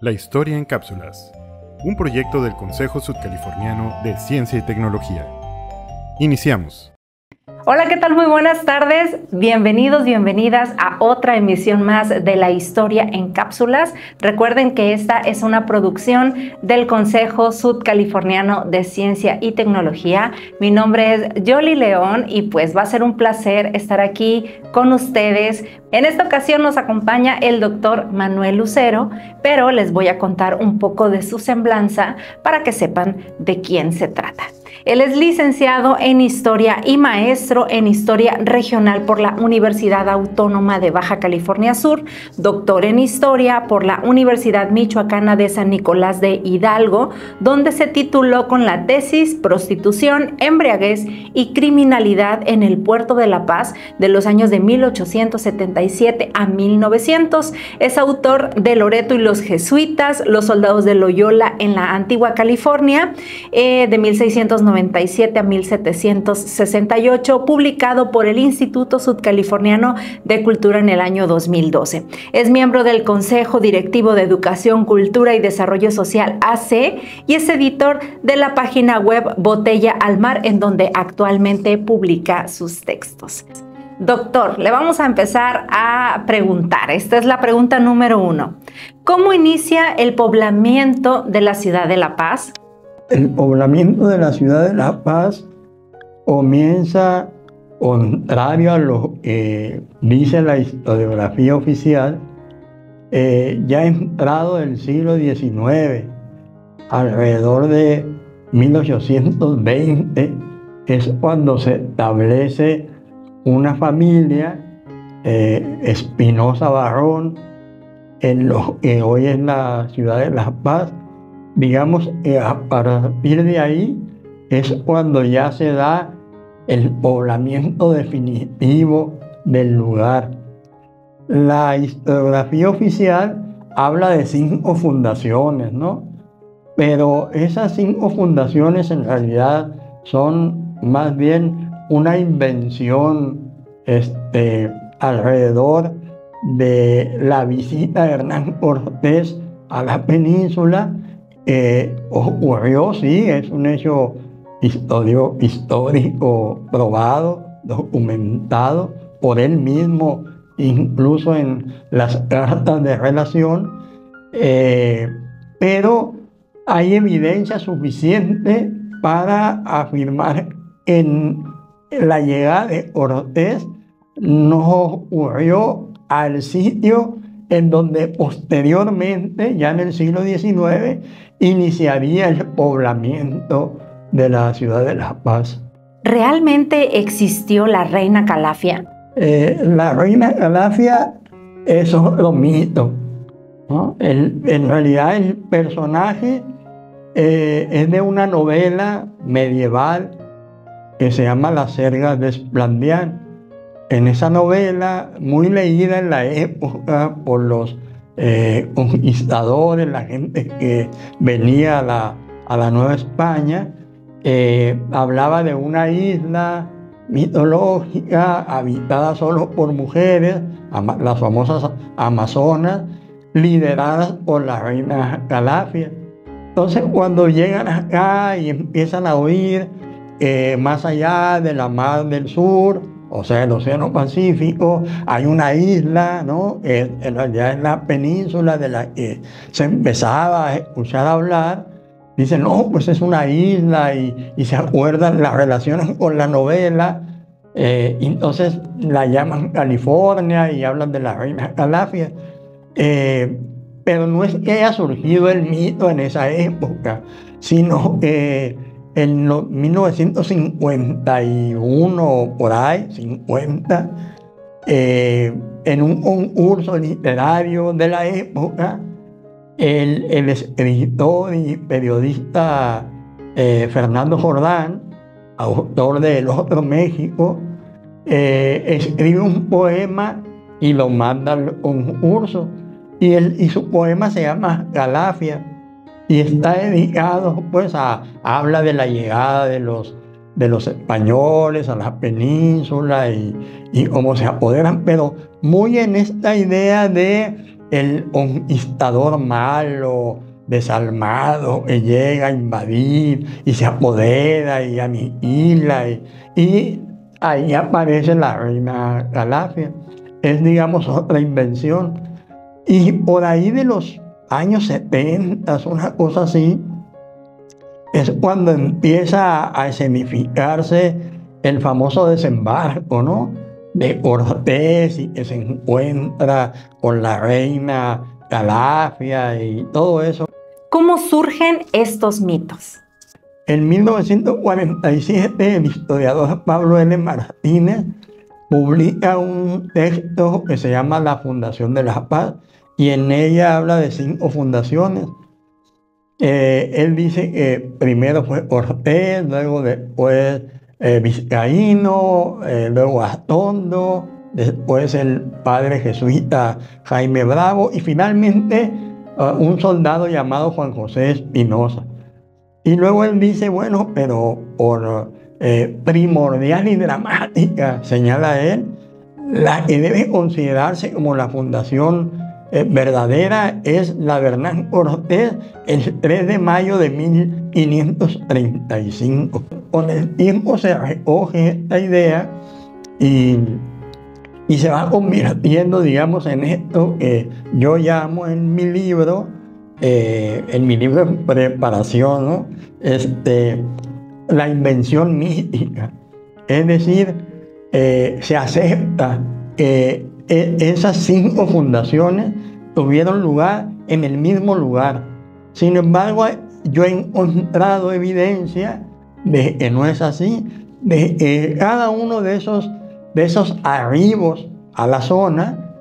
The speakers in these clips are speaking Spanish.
La historia en cápsulas, un proyecto del Consejo Sudcaliforniano de Ciencia y Tecnología. Iniciamos. Hola, ¿qué tal? Muy buenas tardes. Bienvenidos, bienvenidas a otra emisión más de La Historia en Cápsulas. Recuerden que esta es una producción del Consejo Sudcaliforniano de Ciencia y Tecnología. Mi nombre es Yoli León y pues va a ser un placer estar aquí con ustedes. En esta ocasión nos acompaña el doctor Manuel Lucero, pero les voy a contar un poco de su semblanza para que sepan de quién se trata. Él es licenciado en Historia y maestro en Historia Regional por la Universidad Autónoma de Baja California Sur, doctor en Historia por la Universidad Michoacana de San Nicolás de Hidalgo, donde se tituló con la tesis Prostitución, Embriaguez y Criminalidad en el Puerto de La Paz de los años de 1877 a 1900. Es autor de Loreto y los Jesuitas, Los Soldados de Loyola en la Antigua California, de 1697 a 1768, publicado por el Instituto Sudcaliforniano de Cultura en el año 2012. Es miembro del Consejo Directivo de Educación, Cultura y Desarrollo Social AC y es editor de la página web Botella al Mar, en donde actualmente publica sus textos. Doctor, le vamos a empezar a preguntar. Esta es la pregunta número 1. ¿Cómo inicia el poblamiento de la ciudad de La Paz? El poblamiento de la ciudad de La Paz comienza, contrario a lo que dice la historiografía oficial, ya entrado el siglo XIX, alrededor de 1820, es cuando se establece una familia, Espinosa Barrón, en lo que hoy es la ciudad de La Paz. Digamos que a partir de ahí es cuando ya se da el poblamiento definitivo del lugar. La historiografía oficial habla de 5 fundaciones, ¿no? Pero esas 5 fundaciones en realidad son más bien una invención alrededor de la visita de Hernán Cortés a la península. Ocurrió, sí, es un hecho histórico probado, documentado por él mismo, incluso en las cartas de relación, pero hay evidencia suficiente para afirmar que la llegada de Cortés no ocurrió al sitio en donde posteriormente, ya en el siglo XIX, iniciaría el poblamiento de la ciudad de La Paz. ¿Realmente existió la reina Calafia? La reina Calafia es otro mito, ¿no? En realidad el personaje es de una novela medieval que se llama Las Sergas de Esplandián. En esa novela, muy leída en la época por los conquistadores, la gente que venía a la Nueva España, hablaba de una isla mitológica habitada solo por mujeres, las famosas amazonas, lideradas por la reina Calafia. Entonces, cuando llegan acá y empiezan a oír más allá de la mar del sur, o sea, el Océano Pacífico, hay una isla, ¿no? En realidad es la península de la que se empezaba a escuchar hablar. Dicen, no, pues es una isla y se acuerdan las relaciones con la novela. Entonces la llaman California y hablan de la reina Calafia. Pero no es que haya surgido el mito en esa época, sino que en 1951, por ahí, 50, en un concurso literario de la época, el escritor y periodista Fernando Jordán, autor de El Otro México, escribe un poema y lo manda al concurso. Y su poema se llama Calafia. Y está dedicado, pues, habla de la llegada de los españoles a la península y cómo se apoderan, pero muy en esta idea de el conquistador malo, desalmado, que llega a invadir y se apodera y aniquila. Y ahí aparece la reina Calafia. Es, digamos, otra invención. Y por ahí de los años 70, una cosa así, es cuando empieza a escenificarse el famoso desembarco, ¿no?, de Cortés, y que se encuentra con la reina Calafia y todo eso. ¿Cómo surgen estos mitos? En 1947, el historiador Pablo L. Martínez publica un texto que se llama La Fundación de la Paz, y en ella habla de 5 fundaciones. Él dice que primero fue Cortés, luego después Vizcaíno, luego Atondo, después el padre jesuita Jaime Bravo y finalmente un soldado llamado Juan José Espinosa. Y luego él dice, bueno, pero por primordial y dramática, señala él, la que debe considerarse como la fundación verdadera es la de Hernán Cortés el 3 de mayo de 1535. Con el tiempo se recoge esta idea y se va convirtiendo, digamos, en esto que yo llamo en mi libro en preparación, ¿no?, la invención mística. Es decir, se acepta que esas 5 fundaciones tuvieron lugar en el mismo lugar. Sin embargo, yo he encontrado evidencia de que no es así, de que cada uno de esos arribos a la zona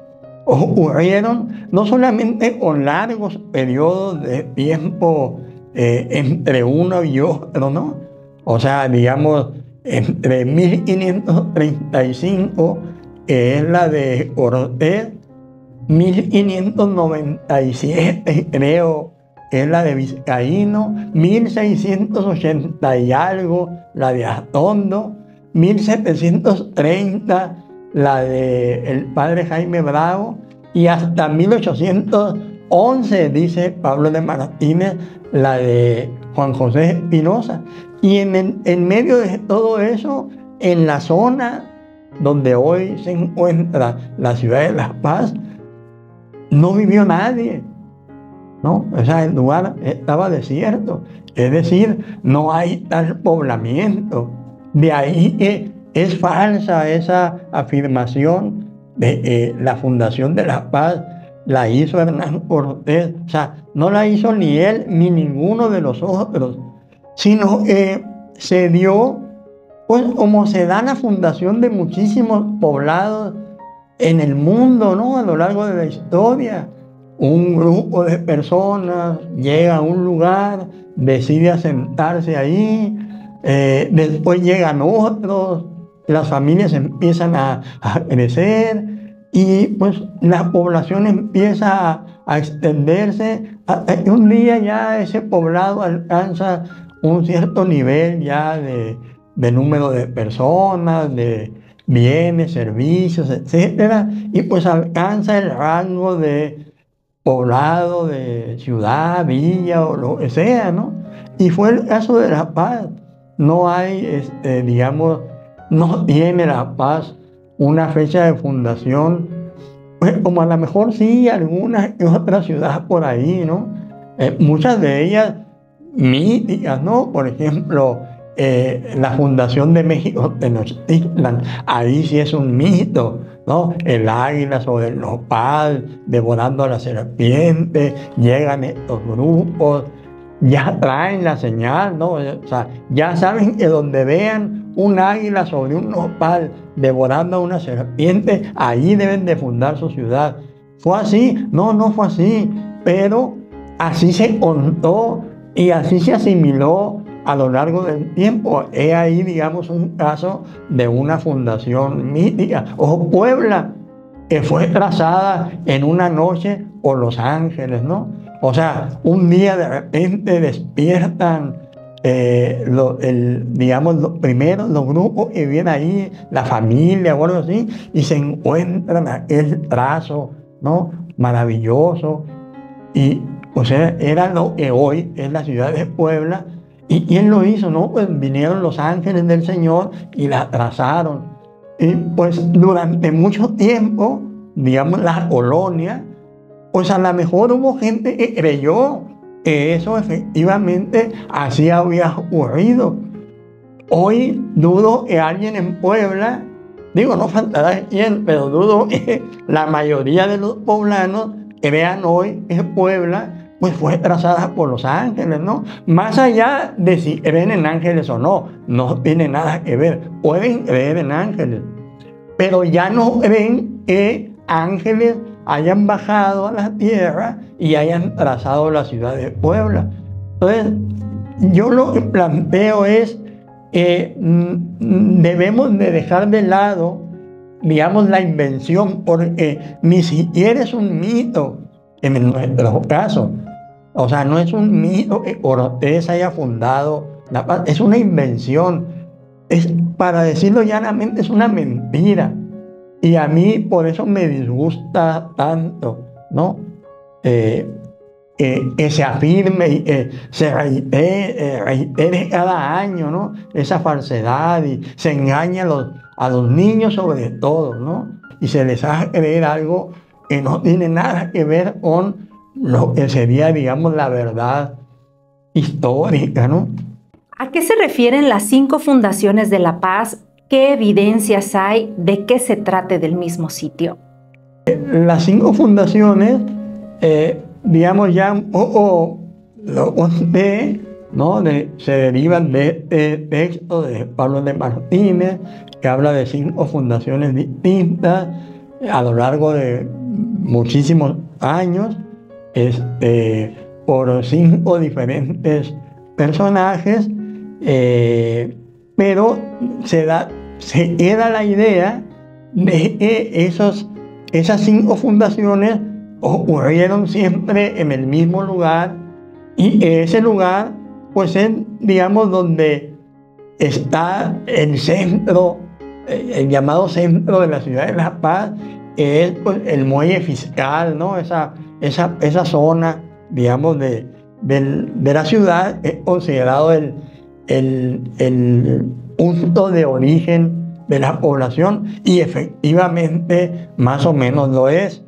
ocurrieron no solamente con largos periodos de tiempo entre uno y otro, ¿no? O sea, digamos, entre 1535, que es la de Cortés, 1597, creo, que es la de Vizcaíno, 1680 y algo, la de Atondo, 1730, la del padre Jaime Bravo, y hasta 1811, dice Pablo de Martínez, la de Juan José Espinosa. Y en medio de todo eso, en la zona donde hoy se encuentra la ciudad de La Paz, no vivió nadie, ¿no? O sea, el lugar estaba desierto, es decir, no hay tal poblamiento. De ahí que es falsa esa afirmación de que la fundación de La Paz la hizo Hernán Cortés. O sea, no la hizo ni él ni ninguno de los otros, sino que se dio, pues, como se da la fundación de muchísimos poblados en el mundo, ¿no?, a lo largo de la historia. Un grupo de personas llega a un lugar, decide asentarse ahí, después llegan otros, las familias empiezan a crecer y pues la población empieza a extenderse hasta que un día ya ese poblado alcanza un cierto nivel ya de número de personas, de bienes, servicios, etcétera, y pues alcanza el rango de poblado, de ciudad, villa o lo que sea, ¿no? Y fue el caso de La Paz. No hay, digamos, no tiene La Paz una fecha de fundación, pues como a lo mejor sí alguna y otra ciudad por ahí, ¿no? Muchas de ellas míticas, ¿no? Por ejemplo, la fundación de México Tenochtitlan, ahí sí es un mito, ¿no? El águila sobre el nopal, devorando a la serpiente, llegan estos grupos, ya traen la señal, ¿no? O sea, ya saben que donde vean un águila sobre un nopal devorando a una serpiente, ahí deben de fundar su ciudad. ¿Fue así? No, no fue así, pero así se contó y así se asimiló a lo largo del tiempo. He ahí, digamos, un caso de una fundación mítica. O Puebla, que fue trazada en una noche por los ángeles, ¿no? O sea, un día de repente despiertan, digamos, los grupos que vienen ahí, la familia o algo así, y se encuentran aquel trazo, ¿no? maravilloso. Y, o sea, era lo que hoy es la ciudad de Puebla. ¿Y quién lo hizo? No, pues vinieron los ángeles del Señor y la trazaron. Y pues durante mucho tiempo, digamos, la colonia, pues a lo mejor hubo gente que creyó que eso efectivamente así había ocurrido. Hoy dudo que alguien en Puebla, digo, no faltará quién, pero dudo que la mayoría de los poblanos que vean hoy que Puebla pues fue trazada por los ángeles, ¿no? Más allá de si creen en ángeles o no, no tiene nada que ver. Pueden creer en ángeles, pero ya no creen que ángeles hayan bajado a la tierra y hayan trazado la ciudad de Puebla. Entonces, yo lo que planteo es que debemos de dejar de lado, digamos, la invención, porque ni siquiera es un mito en nuestro caso. O sea, no es un mito que Cortés haya fundado la paz, es una invención. Es, para decirlo llanamente, es una mentira. Y a mí por eso me disgusta tanto, ¿no? Que se afirme y que se reitere cada año, ¿no? Esa falsedad, y se engaña a los niños sobre todo, ¿no? Y se les hace creer algo que no tiene nada que ver con lo que sería, digamos, la verdad histórica, ¿no? ¿A qué se refieren las 5 fundaciones de la paz? ¿Qué evidencias hay de que se trate del mismo sitio? Las 5 fundaciones, digamos, ya un poco lo conté, ¿no? Se derivan de este texto de Pablo de Martínez, que habla de 5 fundaciones distintas a lo largo de muchísimos años, por 5 diferentes personajes, pero se queda la idea de que esas 5 fundaciones ocurrieron siempre en el mismo lugar, y ese lugar pues es, digamos, donde está el centro, el llamado centro de la ciudad de La Paz, que es pues el muelle fiscal, ¿no? Esa zona, digamos, de la ciudad es considerado el punto de origen de la población, y efectivamente más o menos lo es.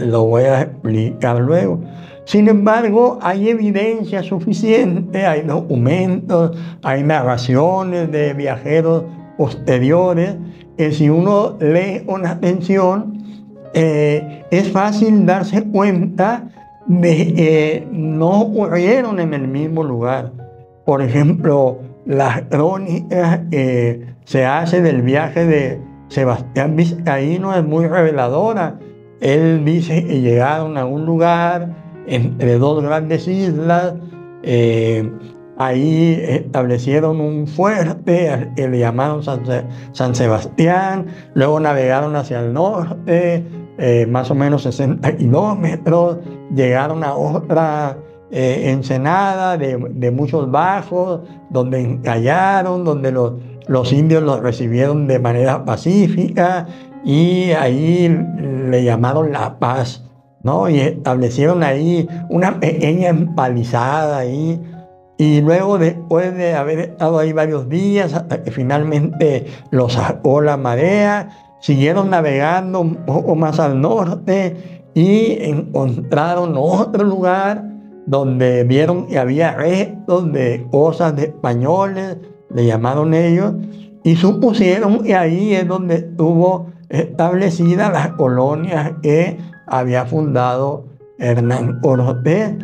Lo voy a explicar luego. Sin embargo, hay evidencia suficiente, hay documentos, hay narraciones de viajeros posteriores, que si uno lee con atención, es fácil darse cuenta de que no ocurrieron en el mismo lugar. Por llemplo, las crónicas que se hace del viaje de Sebastián Vizcaíno es muy reveladora. Él dice que llegaron a un lugar entre 2 grandes islas, ahí establecieron un fuerte que le llamaron San Sebastián, luego navegaron hacia el norte, más o menos 60 kilómetros, llegaron a otra ensenada de muchos bajos, donde encallaron, donde los indios los recibieron de manera pacífica, y ahí le llamaron La Paz, ¿no? Y establecieron ahí una pequeña empalizada ahí, y luego, después de haber estado ahí varios días, hasta que finalmente los sacó la marea, siguieron navegando un poco más al norte y encontraron otro lugar donde vieron que había restos de cosas de españoles, le llamaron ellos, y supusieron que ahí es donde estuvo establecida la colonia que había fundado Hernán Cortés.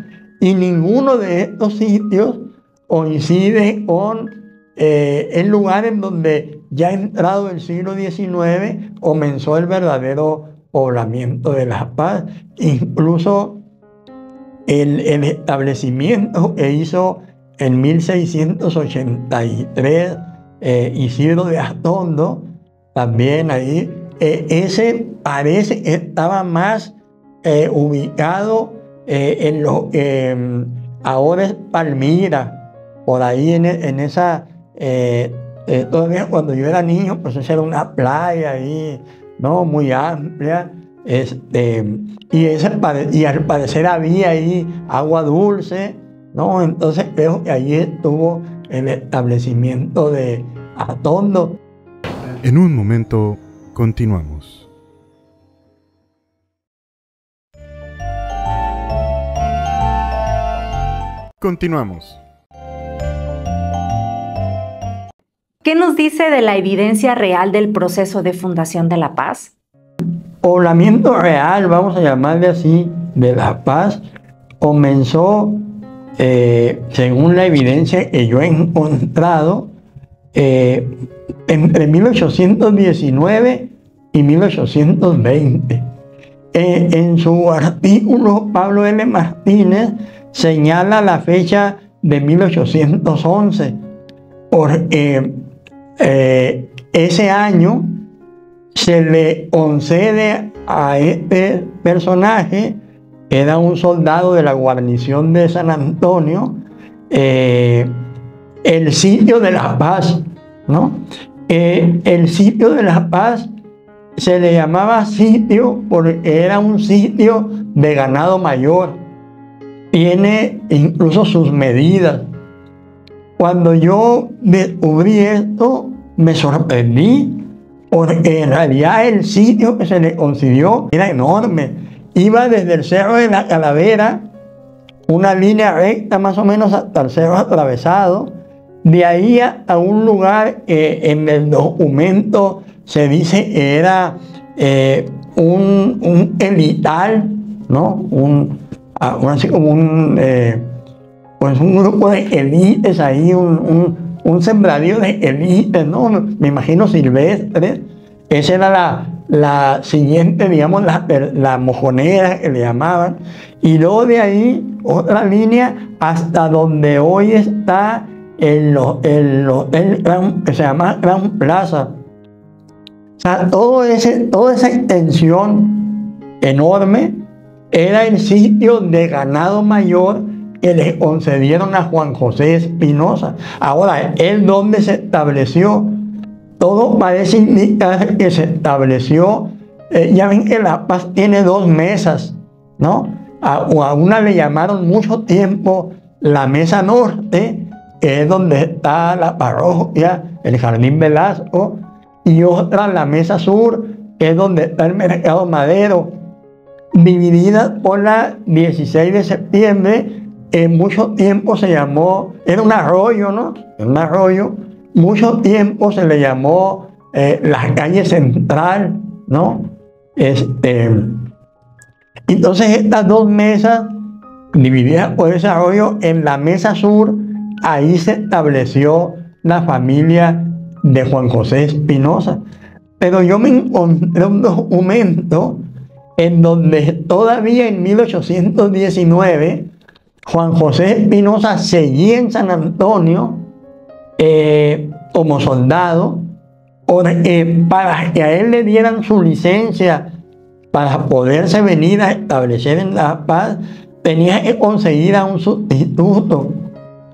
Y ninguno de estos sitios coincide con el lugar en donde ya entrado el siglo XIX comenzó el verdadero poblamiento de La Paz. Incluso el establecimiento que hizo en 1683 Isidro de Astondo, también ahí, ese parece que estaba más ubicado en lo que ahora es Palmira, por ahí en esa, todavía cuando yo era niño, pues esa era una playa ahí, ¿no? Muy amplia, y al parecer había ahí agua dulce, ¿no? Entonces creo que ahí estuvo el establecimiento de Atondo. En un momento, continuamos. Continuamos. ¿Qué nos dice de la evidencia real del proceso de fundación de La Paz? Poblamiento real, vamos a llamarle así, de La Paz, comenzó, según la evidencia que yo he encontrado, entre 1819 y 1820. En su artículo, Pablo L. Martínez señala la fecha de 1811, porque ese año se le concede a este personaje, que era un soldado de la guarnición de San Antonio, el sitio de La Paz, ¿no? El sitio de La Paz se le llamaba sitio porque era un sitio de ganado mayor. Tiene incluso sus medidas. Cuando yo descubrí esto, me sorprendí, porque en realidad el sitio que se le concedió era enorme. Iba desde el Cerro de la Calavera, una línea recta más o menos hasta el Cerro Atravesado. De ahí a un lugar que en el documento se dice que era un elital, ¿no? Así como pues un grupo de élites ahí, un sembradío de élites, ¿no? Me imagino silvestres. Esa era la siguiente, digamos, la mojonera que le llamaban. Y luego de ahí, otra línea hasta donde hoy está el hotel que se llama Gran Plaza. O sea, toda esa extensión enorme era el sitio de ganado mayor que le concedieron a Juan José Espinosa. Ahora, ¿él dónde se estableció? Todo parece indicar que se estableció, ya ven que La Paz tiene dos mesas, ¿no? A una le llamaron mucho tiempo la Mesa Norte, que es donde está la parroquia, el Jardín Velasco, y otra la Mesa Sur, que es donde está el Mercado Madero, dividida por la 16 de septiembre. En mucho tiempo se llamó, era un arroyo, ¿no? Un arroyo. Mucho tiempo se le llamó la calle central, ¿no? Entonces estas dos mesas, divididas por ese arroyo, en la Mesa Sur, ahí se estableció la familia de Juan José Espinosa. Pero yo me encontré un documento en donde todavía en 1819 Juan José Espinosa seguía en San Antonio como soldado, para que a él le dieran su licencia para poderse venir a establecer en La Paz, tenía que conseguir a un sustituto,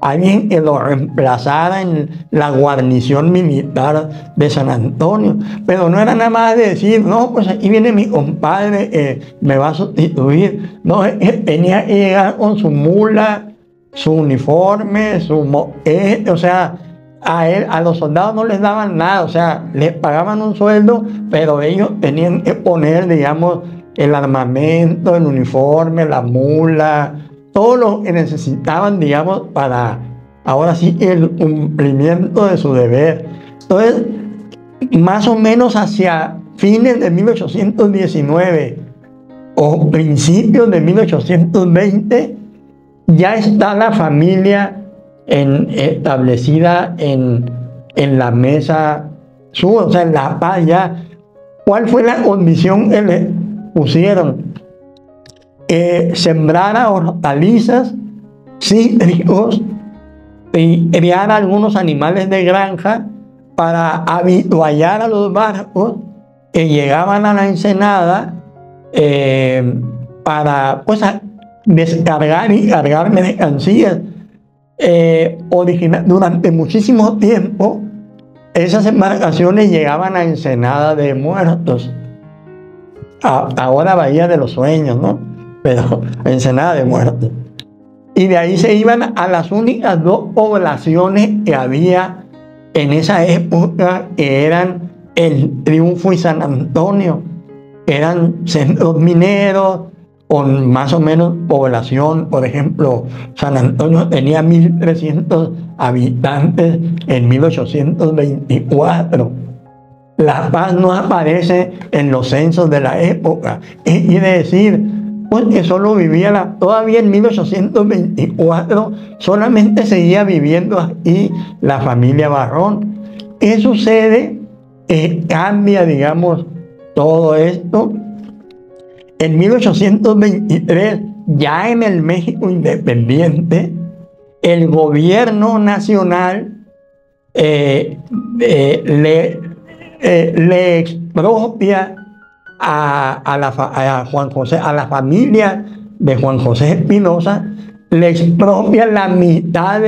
alguien que lo reemplazara en la guarnición militar de San Antonio. Pero no era nada más de decir, no, pues aquí viene mi compadre, me va a sustituir. No, tenía que llegar con su mula, su uniforme, su moquete. O sea, a los soldados no les daban nada, o sea, les pagaban un sueldo, pero ellos tenían que poner, digamos, el armamento, el uniforme, la mula, todo lo que necesitaban, digamos, para, ahora sí, el cumplimiento de su deber. Entonces, más o menos hacia fines de 1819 o principios de 1820, ya está la familia establecida en la Mesa Sur, o sea, en La Paz ya. ¿Cuál fue la condición que le pusieron? Sembrar hortalizas, cítricos y criar algunos animales de granja para habituallar a los barcos que llegaban a la Ensenada para pues, descargar y cargar mercancías. Durante muchísimo tiempo esas embarcaciones llegaban a Ensenada de Muertos. ahora Bahía de los Sueños, ¿no? Pero Ensenada de Muertos. Y de ahí se iban a las únicas dos poblaciones que había en esa época, que eran El Triunfo y San Antonio. Eran centros mineros con más o menos población. Por ejemplo, San Antonio tenía 1.300 habitantes en 1824. La Paz no aparece en los censos de la época. Quiere decir, pues, que solo vivía todavía en 1824, solamente seguía viviendo aquí la familia Barrón. ¿Qué sucede? Cambia, digamos, todo esto. En 1823, ya en el México independiente, el gobierno nacional le expropia a Juan José, a la familia de Juan José Espinosa, le expropia la mitad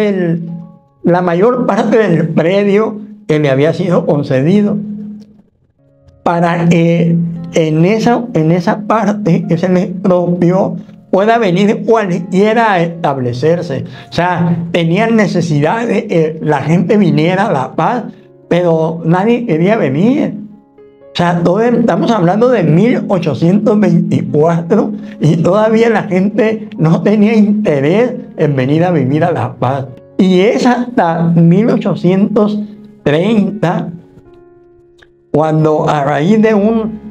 la mayor parte del predio que le había sido concedido, para que en esa parte que se le expropió pueda venir cualquiera a establecerse. O sea, tenían necesidad de que la gente viniera a La Paz, pero nadie quería venir. O sea, estamos hablando de 1824 y todavía la gente no tenía interés en venir a vivir a La Paz. Y es hasta 1830 cuando, a raíz de un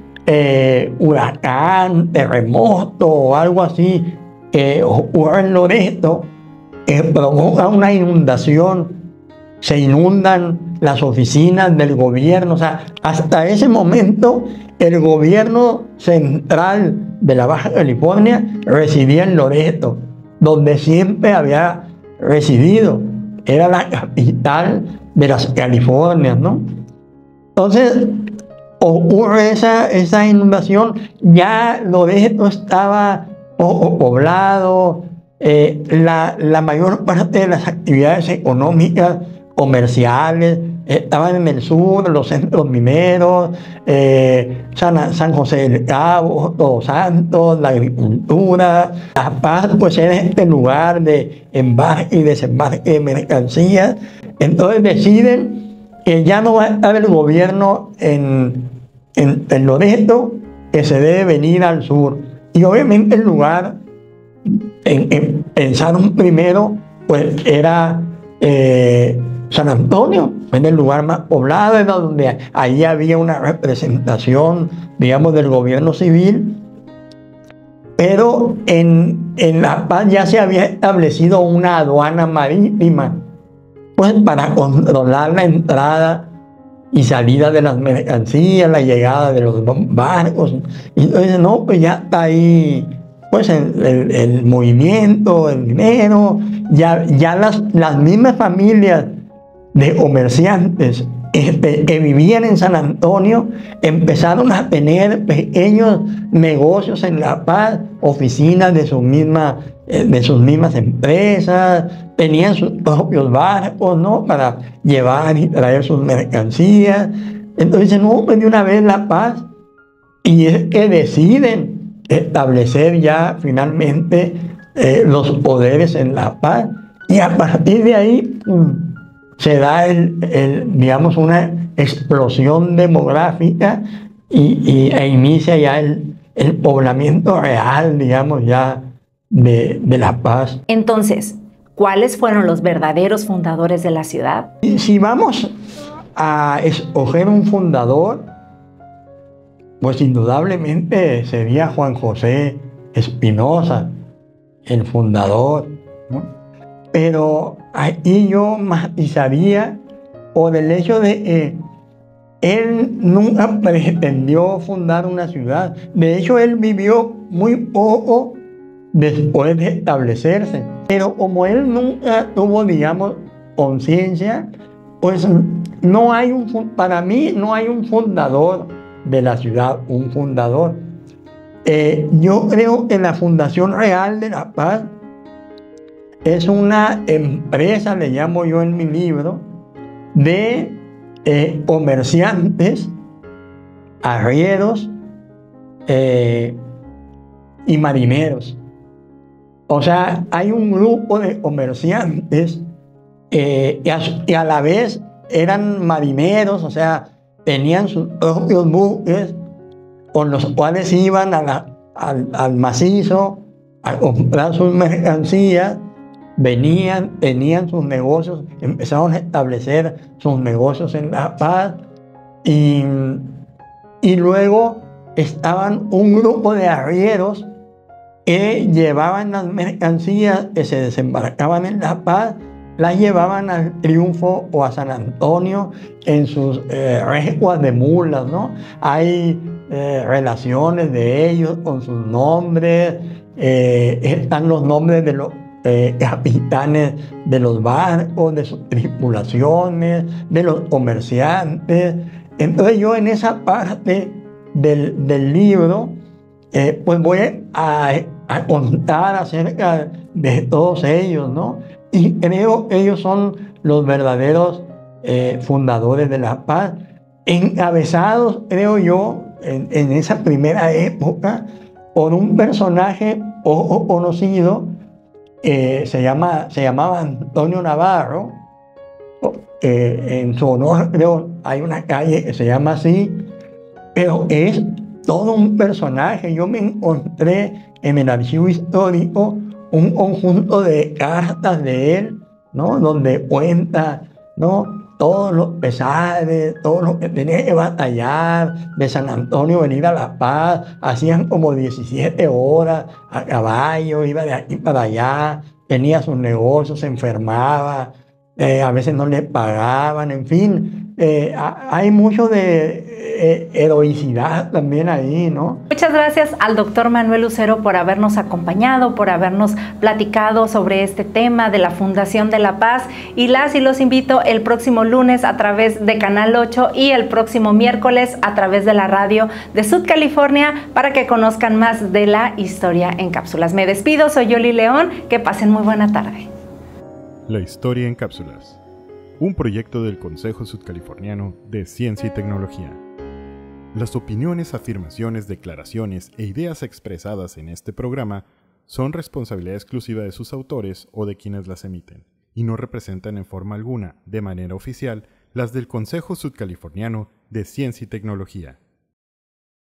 huracán, terremoto o algo así que ocurre en Loreto, provoca una inundación, se inundan las oficinas del gobierno. O sea, hasta ese momento el gobierno central de la Baja California residía en Loreto, donde siempre había residido. Era la capital de las Californias, ¿no? Entonces ocurre esa inundación, ya Loreto estaba poco poblado, la mayor parte de las actividades económicas, comerciales, estaban en el sur, los centros mineros, San José del Cabo, Todos Santos, la agricultura. La Paz, pues, era este lugar de embarque y desembarque de mercancías. Entonces deciden que ya no va a estar el gobierno en Loreto, que se debe venir al sur. Y obviamente el lugar, pensaron primero, pues era San Antonio, en el lugar más poblado, era donde ahí había una representación, digamos, del gobierno civil. Pero en La Paz ya se había establecido una aduana marítima, pues, para controlar la entrada y salida de las mercancías, la llegada de los barcos. Y entonces, no, pues ya está ahí, pues, el movimiento, el dinero. Ya las mismas familias de comerciantes que vivían en San Antonio empezaron a tener pequeños negocios en La Paz, oficinas de sus mismas empresas, tenían sus propios barcos, ¿no?, para llevar y traer sus mercancías. Entonces, no, pues de una vez La Paz, y es que deciden establecer ya finalmente los poderes en La Paz, y a partir de ahí se da digamos, una explosión demográfica e inicia ya el poblamiento real, digamos, ya de La Paz. Entonces, ¿cuáles fueron los verdaderos fundadores de la ciudad? Si vamos a escoger un fundador, pues indudablemente sería Juan José Espinosa, el fundador, ¿no? Pero aquí yo matizaría por el hecho de que él nunca pretendió fundar una ciudad. De hecho, él vivió muy poco después de establecerse. Pero como él nunca tuvo, digamos, conciencia, pues para mí no hay un fundador de la ciudad, un fundador. Yo creo que la Fundación Real de La Paz es una empresa, le llamo yo en mi libro, de comerciantes, arrieros y marineros. O sea, hay un grupo de comerciantes y a la vez eran marineros, o sea, tenían sus propios buques con los cuales iban al macizo a comprar sus mercancías, venían, tenían sus negocios, empezaron a establecer sus negocios en La Paz y luego estaban un grupo de arrieros que llevaban las mercancías que se desembarcaban en La Paz, las llevaban al Triunfo o a San Antonio en sus recuas de mulas, ¿no? Hay relaciones de ellos con sus nombres, están los nombres de los capitanes de los barcos, de sus tripulaciones, de los comerciantes. Entonces yo en esa parte del libro, pues voy a contar acerca de todos ellos, ¿no? Y creo que ellos son los verdaderos fundadores de La Paz, encabezados, creo yo, en esa primera época, por un personaje poco conocido, se llamaba Antonio Navarro. En su honor, creo, hay una calle que se llama así, pero es todo un personaje. Yo me encontré en el archivo histórico un conjunto de cartas de él, ¿no? Donde cuenta, ¿no?, todos los pesares, todo lo que tenía que batallar, de San Antonio venir a La Paz, hacían como 17 horas a caballo, iba de aquí para allá, tenía sus negocios, se enfermaba, a veces no le pagaban, en fin, hay mucho de heroicidad también ahí, ¿no? Muchas gracias al doctor Manuel Lucero por habernos acompañado, por habernos platicado sobre este tema de la Fundación de La Paz, y los invito el próximo lunes a través de Canal 8 y el próximo miércoles a través de la radio de Sud California para que conozcan más de la historia en cápsulas. Me despido, soy Yoli León, que pasen muy buena tarde. La historia en cápsulas, un proyecto del Consejo Sudcaliforniano de Ciencia y Tecnología. Las opiniones, afirmaciones, declaraciones e ideas expresadas en este programa son responsabilidad exclusiva de sus autores o de quienes las emiten, y no representan en forma alguna, de manera oficial, las del Consejo Sudcaliforniano de Ciencia y Tecnología.